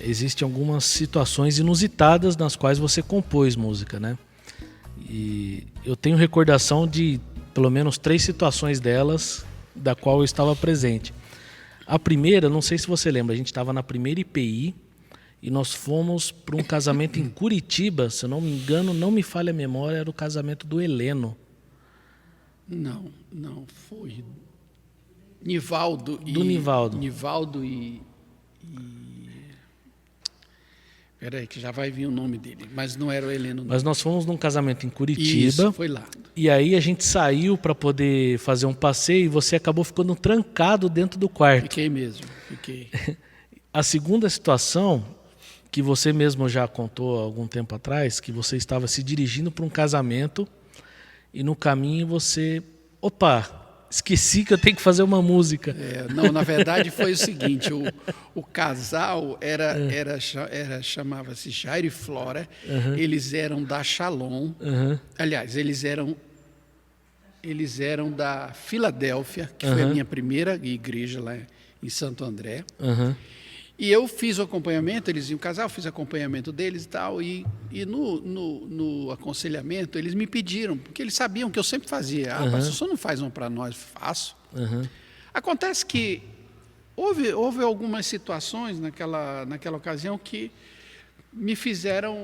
existem algumas situações inusitadas nas quais você compôs música, né? E eu tenho recordação de pelo menos 3 situações delas, da qual eu estava presente. A primeira, não sei se você lembra, a gente estava na primeira IPI e nós fomos para um casamento em Curitiba, se eu não me engano, não me falha a memória, era o casamento do Heleno. Não, foi Nivaldo e... Do Nivaldo. Nivaldo e... Peraí, que já vai vir o nome dele, mas não era o Heleno. Não. Mas nós fomos num casamento em Curitiba. Isso, foi lá. E aí a gente saiu para poder fazer um passeio e você acabou ficando trancado dentro do quarto. Fiquei mesmo, fiquei. A segunda situação, que você mesmo já contou há algum tempo atrás, que você estava se dirigindo para um casamento e no caminho você... Opa, esqueci que eu tenho que fazer uma música. Não, na verdade foi o seguinte, o casal chamava-se Jair e Flora, eles eram da Shalom, aliás, eles eram da Filadélfia, que foi a minha primeira igreja lá em Santo André. E eu fiz o acompanhamento, eles iam casar, eu fiz acompanhamento deles e tal, e no aconselhamento eles me pediram, porque eles sabiam que eu sempre fazia. Pastor, o senhor não faz uma para nós? Faço. Acontece que houve algumas situações naquela ocasião que me fizeram...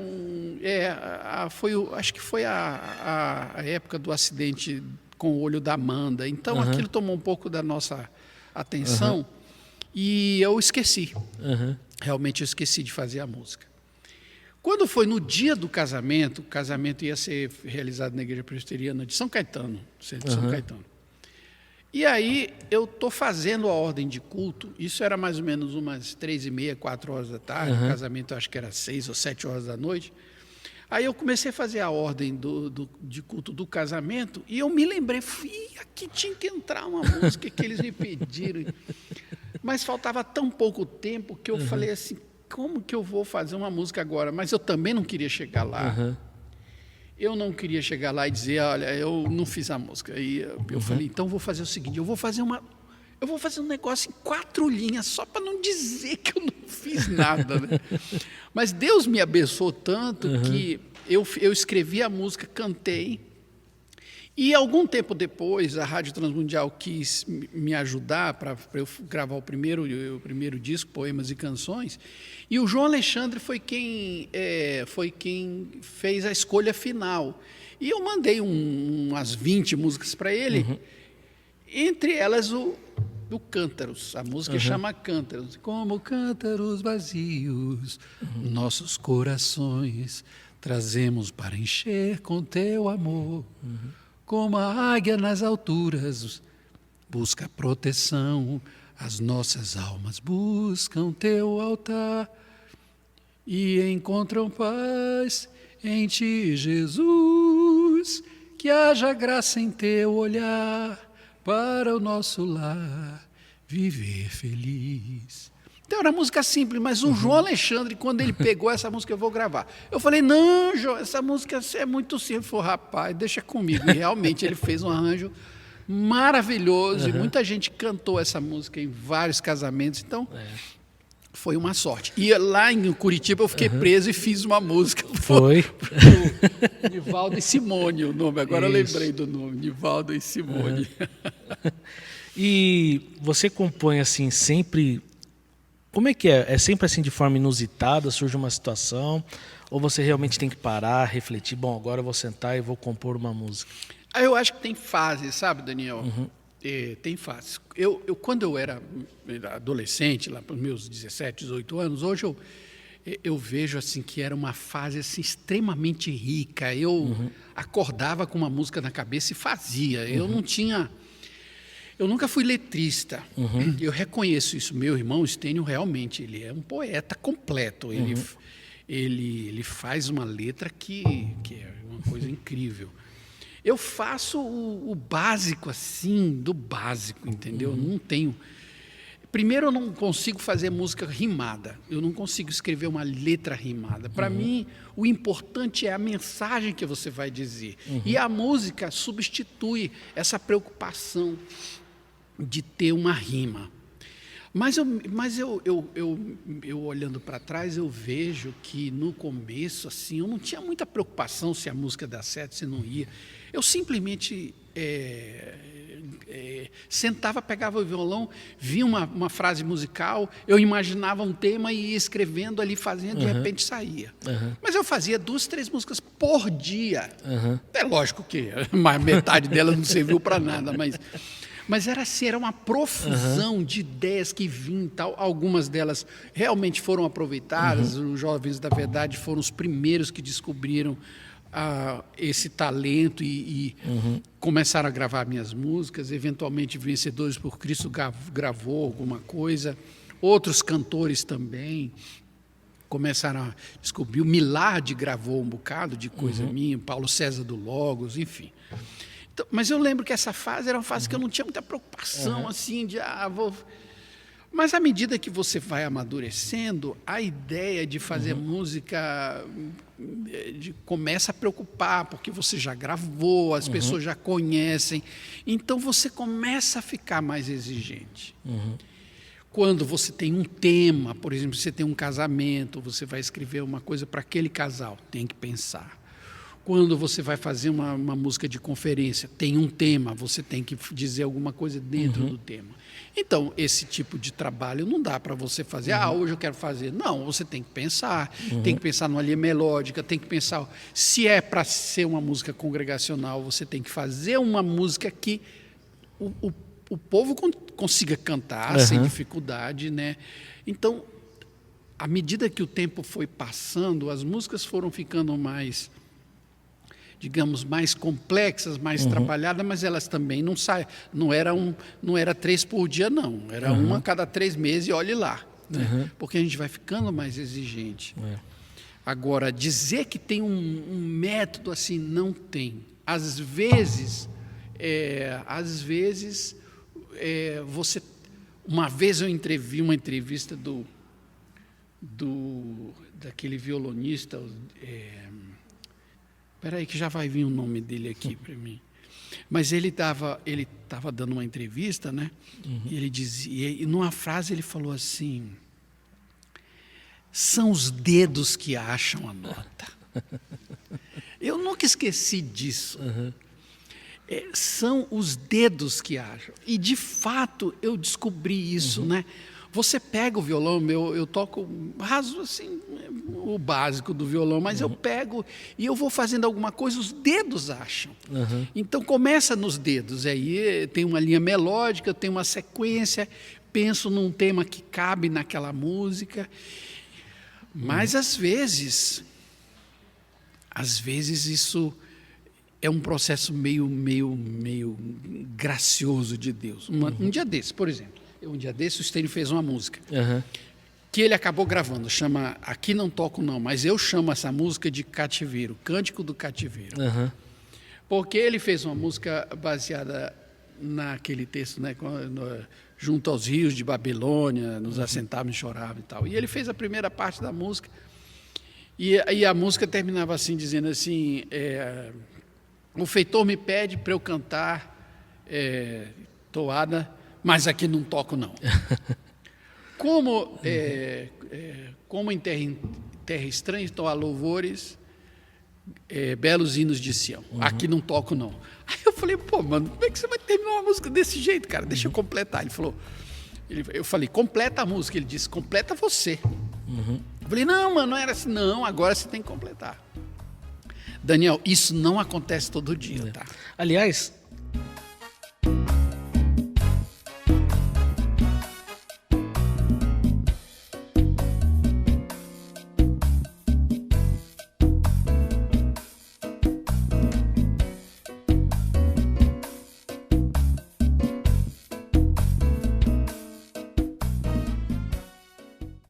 acho que foi a época do acidente com o olho da Amanda. Então aquilo tomou um pouco da nossa atenção. E eu esqueci. Realmente eu esqueci de fazer a música. Quando foi no dia do casamento, o casamento ia ser realizado na Igreja Presbiteriana de São Caetano, centro de São Caetano. E aí eu estou fazendo a ordem de culto, isso era mais ou menos umas 3h30, 4 horas da tarde, o casamento eu acho que era 6 ou 7 horas da noite. Aí eu comecei a fazer a ordem de culto do casamento e eu me lembrei, aqui tinha que entrar uma música que eles me pediram. Mas faltava tão pouco tempo que eu falei assim, como que eu vou fazer uma música agora? Mas eu também não queria chegar lá. Eu não queria chegar lá e dizer, olha, eu não fiz a música. E eu falei, então vou fazer o seguinte, eu vou fazer um negócio em 4 linhas, só para não dizer que eu não fiz nada. Né? Mas Deus me abençoou tanto que eu escrevi a música, cantei. E algum tempo depois, a Rádio Transmundial quis me ajudar para eu gravar o primeiro disco, Poemas e Canções, e o João Alexandre foi quem fez a escolha final. E eu mandei umas 20 músicas para ele, entre elas o Cântaros. A música chama Cântaros. Como cântaros vazios, nossos corações trazemos para encher com teu amor. Como a águia nas alturas busca proteção, as nossas almas buscam teu altar e encontram paz em ti, Jesus. Que haja graça em teu olhar para o nosso lar viver feliz. Então era música simples, mas o João Alexandre, quando ele pegou essa música, eu vou gravar. Eu falei, não, João, essa música é muito simples. Ele falou, rapaz, deixa comigo. E realmente ele fez um arranjo maravilhoso, e muita gente cantou essa música em vários casamentos, então foi uma sorte. E lá em Curitiba eu fiquei preso e fiz uma música. Foi? Nivaldo e Simone, o nome, agora eu lembrei do nome, Nivaldo e Simone. E você compõe assim sempre... Como é que é? É sempre assim de forma inusitada, surge uma situação, ou você realmente tem que parar, refletir, bom, agora eu vou sentar e vou compor uma música? Eu acho que tem fases, sabe, Daniel? Tem fases. Quando eu era adolescente, lá para os meus 17, 18 anos, hoje eu vejo assim que era uma fase assim, extremamente rica. Eu acordava com uma música na cabeça e fazia. Eu nunca fui letrista. Eu reconheço isso. Meu irmão Estênio, realmente, ele é um poeta completo. Ele faz uma letra que é uma coisa incrível. Eu faço o básico, assim, do básico, entendeu? Não tenho... Primeiro, eu não consigo fazer música rimada. Eu não consigo escrever uma letra rimada. Para mim, o importante é a mensagem que você vai dizer. E a música substitui essa preocupação de ter uma rima. Mas eu olhando para trás, eu vejo que no começo, assim, eu não tinha muita preocupação se a música dá certo, se não ia. Eu simplesmente sentava, pegava o violão, via uma frase musical, eu imaginava um tema e ia escrevendo ali, fazendo, de repente saía. Mas eu fazia 2, 3 músicas por dia. É lógico que metade delas não serviu para nada, mas era assim, era uma profusão de ideias que vinham e tal. Algumas delas realmente foram aproveitadas. Os Jovens da Verdade foram os primeiros que descobriram esse talento e começaram a gravar minhas músicas. Eventualmente, Vencedores por Cristo gravou alguma coisa. Outros cantores também começaram a descobrir. O Milad gravou um bocado de coisa minha, Paulo César do Logos, enfim. Então, mas eu lembro que essa fase era uma fase que eu não tinha muita preocupação, assim, de vou... Mas à medida que você vai amadurecendo, a ideia de fazer música começa a preocupar, porque você já gravou, as pessoas já conhecem. Então você começa a ficar mais exigente. Quando você tem um tema, por exemplo, você tem um casamento, você vai escrever uma coisa para aquele casal, tem que pensar. Quando você vai fazer uma música de conferência, tem um tema, você tem que dizer alguma coisa dentro do tema. Então, esse tipo de trabalho não dá para você fazer, hoje eu quero fazer. Não, você tem que pensar, tem que pensar numa linha melódica, tem que pensar, se é para ser uma música congregacional, você tem que fazer uma música que o povo consiga cantar sem dificuldade, né? Então, à medida que o tempo foi passando, as músicas foram ficando mais, digamos, mais complexas, mais trabalhadas, mas elas também não saem. Não era 3 por dia, não. Era uma a cada 3 meses e olhe lá. Né? Porque a gente vai ficando mais exigente. Agora, dizer que tem um método assim, não tem. Às vezes você... Uma vez eu vi uma entrevista daquele violonista... Espera aí que já vai vir o nome dele aqui para mim. Mas ele estava dando uma entrevista, né? E ele dizia, e numa frase ele falou assim: são os dedos que acham a nota. Eu nunca esqueci disso. São os dedos que acham. E de fato eu descobri isso, né? Você pega o violão, eu toco raso assim, o básico do violão, mas eu pego e eu vou fazendo alguma coisa, os dedos acham. Então começa nos dedos, aí tem uma linha melódica, tem uma sequência, penso num tema que cabe naquela música, mas às vezes isso é um processo meio gracioso de Deus. Um dia desse, por exemplo. Um dia desse, o Stênio fez uma música que ele acabou gravando, chama Aqui Não Toco Não, mas eu chamo essa música de Cativeiro, Cântico do Cativeiro. Porque ele fez uma música baseada naquele texto, né, junto aos rios de Babilônia, nos assentávamos e chorávamos e tal. E ele fez a primeira parte da música, e a música terminava assim, dizendo assim, o feitor me pede para eu cantar toada, mas aqui não toco, não. Como em terra estranha entoar louvores, belos hinos de Sião. Aqui não toco, não. Aí eu falei, pô, mano, como é que você vai terminar uma música desse jeito, cara? Deixa eu completar. Eu falei, completa a música. Ele disse, completa você. Eu falei, não, mano, não era assim. Não, agora você tem que completar. Daniel, isso não acontece todo dia, tá? Aliás,